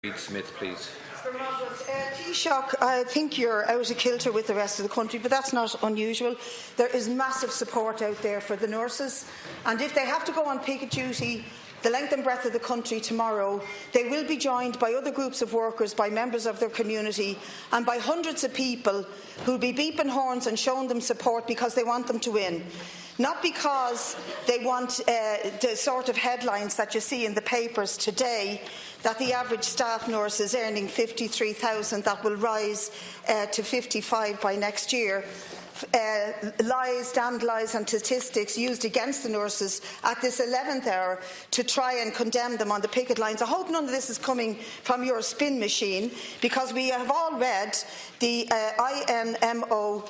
Bríd Smith, please. Taoiseach, I think you're out of kilter with the rest of the country, but that's not unusual. There is massive support out there for the nurses, and if they have to go on picket duty the length and breadth of the country tomorrow, they will be joined by other groups of workers, by members of their community and by hundreds of people who will be beeping horns and showing them support because they want them to win. Not because they want the sort of headlines that you see in the papers today, that the average staff nurse is earning $53,000, that will rise to $55,000 by next year. Damned lies and statistics used against the nurses at this 11th hour to try and condemn them on the picket lines. I hope none of this is coming from your spin machine, because we have all read the INMO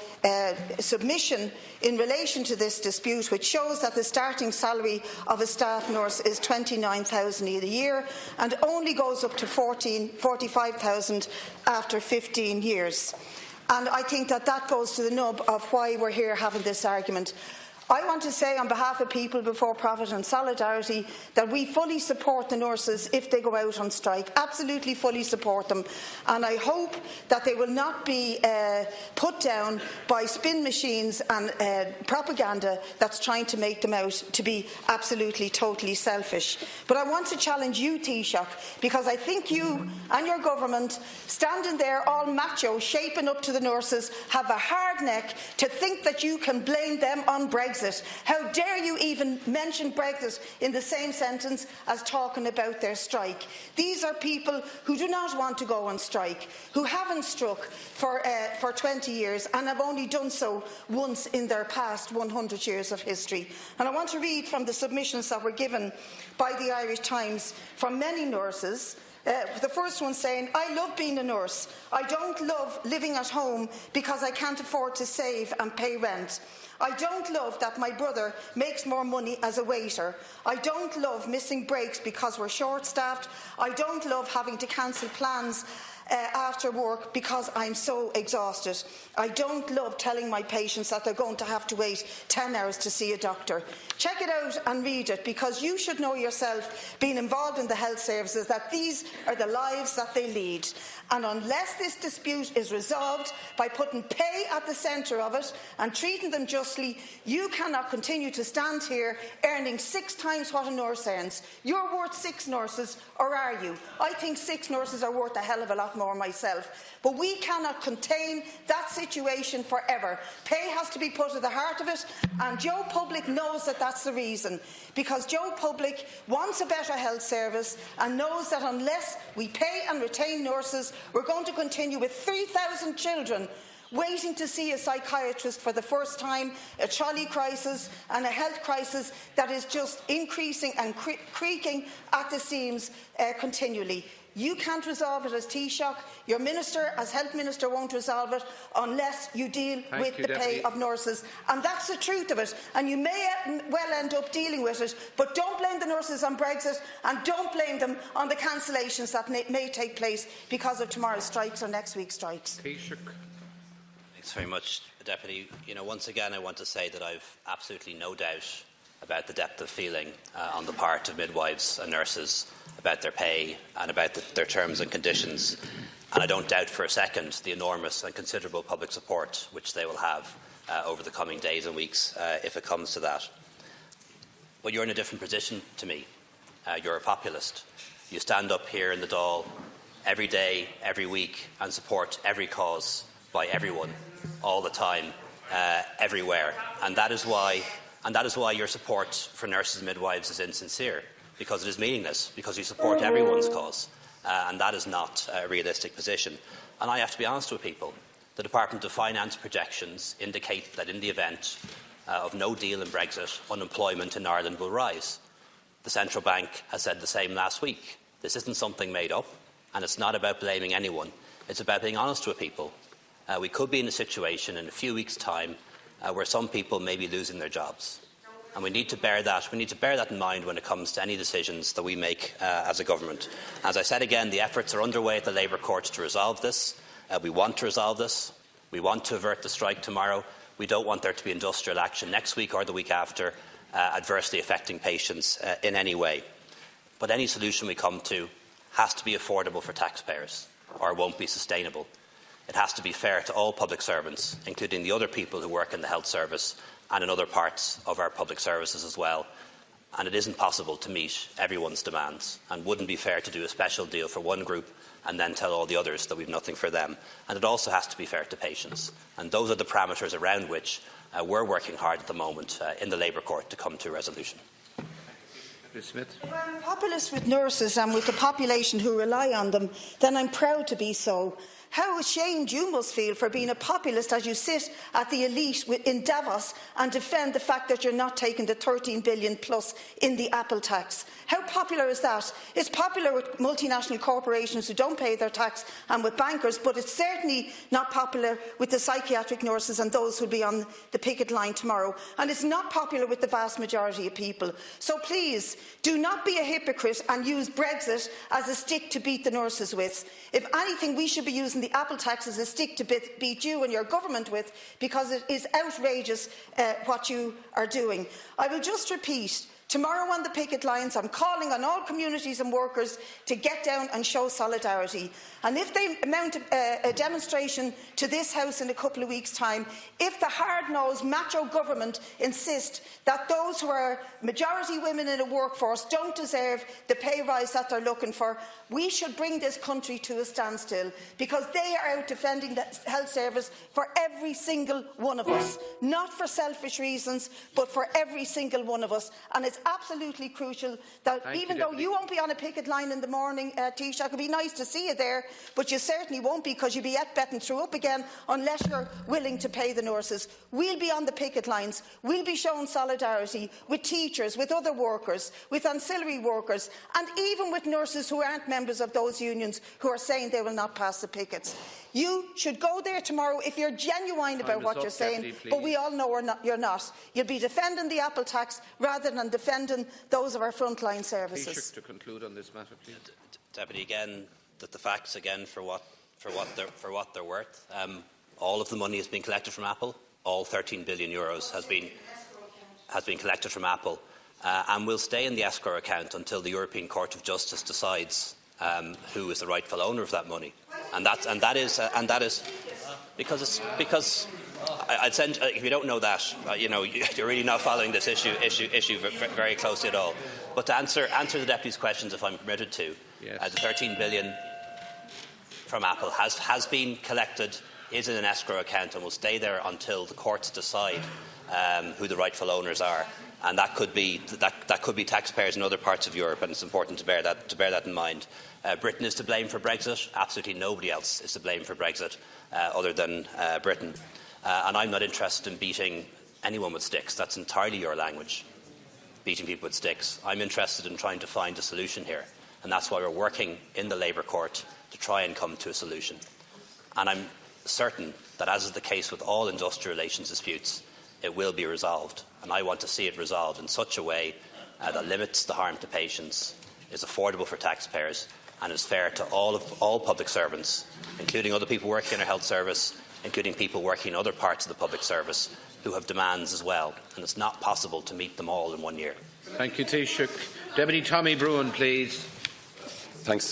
submission in relation to this dispute, which shows that the starting salary of a staff nurse is $29,000 a year and only goes up to $45,000 after 15 years. And I think that that goes to the nub of why we're here having this argument. I want to say on behalf of People Before Profit and Solidarity that we fully support the nurses if they go out on strike, absolutely fully support them, and I hope that they will not be put down by spin machines and propaganda that's trying to make them out to be absolutely, totally selfish. But I want to challenge you, Taoiseach, because I think you and your government, standing there all macho, shaping up to the nurses, have a hard neck to think that you can blame them on Brexit. How dare you even mention Brexit in the same sentence as talking about their strike? These are people who do not want to go on strike, who haven't struck for 20 years and have only done so once in their past 100 years of history. And I want to read from the submissions that were given by the Irish Times from many nurses. The first one saying, I love being a nurse. I don't love living at home because I can't afford to save and pay rent. I don't love that my brother makes more money as a waiter. I don't love missing breaks because we're short-staffed. I don't love having to cancel plans after work because I'm so exhausted. I don't love telling my patients that they're going to have to wait 10 hours to see a doctor. Check it out and read it, because you should know yourself, being involved in the health services, that these are the lives that they lead. And unless this dispute is resolved by putting pay at the centre of it and treating them justly, you cannot continue to stand here earning 6 times what a nurse earns. You're worth 6 nurses, or are you? I think 6 nurses are worth a hell of a lot more myself. But we cannot contain that situation forever. Pay has to be put at the heart of it, and Joe Public knows that that's the reason, because Joe Public wants a better health service and knows that unless we pay and retain nurses, we're going to continue with 3,000 children waiting to see a psychiatrist for the first time, a trolley crisis and a health crisis that is just increasing and creaking at the seams continually. You can't resolve it as Taoiseach. Your minister, as Health Minister, won't resolve it unless you deal with the pay of nurses. And that's the truth of it. And you may well end up dealing with it, but don't blame the nurses on Brexit, and don't blame them on the cancellations that may take place because of tomorrow's strikes or next week's strikes. Taoiseach. Thanks very much, Deputy. Once again, I want to say that I've absolutely no doubt about the depth of feeling on the part of midwives and nurses about their pay and about their terms and conditions. And I don't doubt for a second the enormous and considerable public support which they will have over the coming days and weeks if it comes to that. But you're in a different position to me. You're a populist. You stand up here in the Dáil every day, every week, and support every cause by everyone, all the time, everywhere. And that is why your support for nurses and midwives is insincere, because it is meaningless, because you support everyone's cause, and that is not a realistic position. And I have to be honest with people. The Department of Finance projections indicate that in the event of no deal in Brexit, unemployment in Ireland will rise. The Central Bank has said the same last week. This isn't something made up, and it's not about blaming anyone. It's about being honest with people. We could be in a situation in a few weeks' time where some people may be losing their jobs. And we need to bear that. We need to bear that in mind when it comes to any decisions that we make as a government. As I said again, the efforts are underway at the Labour courts to resolve this. We want to resolve this. We want to avert the strike tomorrow. We don't want there to be industrial action next week or the week after adversely affecting patients in any way. But any solution we come to has to be affordable for taxpayers, or it won't be sustainable. It has to be fair to all public servants, including the other people who work in the health service and in other parts of our public services as well. And it isn't possible to meet everyone's demands, and wouldn't be fair to do a special deal for one group and then tell all the others that we've nothing for them. And it also has to be fair to patients. And those are the parameters around which we're working hard at the moment in the Labour Court to come to a resolution. Bríd Smith. If I'm populist with nurses and with the population who rely on them, then I'm proud to be so. How ashamed you must feel for being a populist as you sit at the elite in Davos and defend the fact that you're not taking the 13 billion plus in the Apple tax. How popular is that? It's popular with multinational corporations who don't pay their tax and with bankers, but it's certainly not popular with the psychiatric nurses and those who will be on the picket line tomorrow. And it's not popular with the vast majority of people. So please, do not be a hypocrite and use Brexit as a stick to beat the nurses with. If anything, we should be using the Apple tax as a stick to beat you and your government with, because it is outrageous what you are doing. I will just repeat. Tomorrow on the picket lines, I'm calling on all communities and workers to get down and show solidarity. And if they mount a demonstration to this House in a couple of weeks' time, if the hard-nosed macho government insist that those who are majority women in a workforce don't deserve the pay rise that they're looking for, we should bring this country to a standstill, because they are out defending the health service for every single one of us, not for selfish reasons, but for every single one of us. And it's absolutely crucial that even though you won't be on a picket line in the morning, Taoiseach, it would be nice to see you there, but you certainly won't be, because you'll be at betting through up again unless you're willing to pay the nurses. We'll be on the picket lines. We'll be showing solidarity with teachers, with other workers, with ancillary workers, and even with nurses who aren't members of those unions who are saying they will not pass the pickets. You should go there tomorrow if you're genuine about what you're saying, but we all know you're not. You'll be defending the Apple tax rather than defending those of our frontline services. Taoiseach, to conclude on this matter, please. Deputy, again, the facts again for what they're worth. All of the money has been collected from Apple. All 13 billion euros has been collected from Apple, and will stay in the escrow account until the European Court of Justice decides who is the rightful owner of that money. And that is because I'd send, if you don't know that, you're really not following this issue very closely at all. But to answer the deputy's questions, if I'm permitted to, yes. The 13 billion from Apple has been collected, is in an escrow account, and will stay there until the courts decide who the rightful owners are. And that could be taxpayers in other parts of Europe, and it's important to bear that in mind. Britain is to blame for Brexit. Absolutely nobody else is to blame for Brexit other than Britain. And I'm not interested in beating anyone with sticks. That's entirely your language, beating people with sticks. I'm interested in trying to find a solution here, and that's why we're working in the Labour Court to try and come to a solution. And I'm certain that, as is the case with all industrial relations disputes, it will be resolved. And I want to see it resolved in such a way that limits the harm to patients, is affordable for taxpayers, and is fair to all public servants, including other people working in our health service, including people working in other parts of the public service who have demands as well. And it's not possible to meet them all in 1 year. Thank you, Taoiseach. Deputy Tommy Bruin, please. Thanks,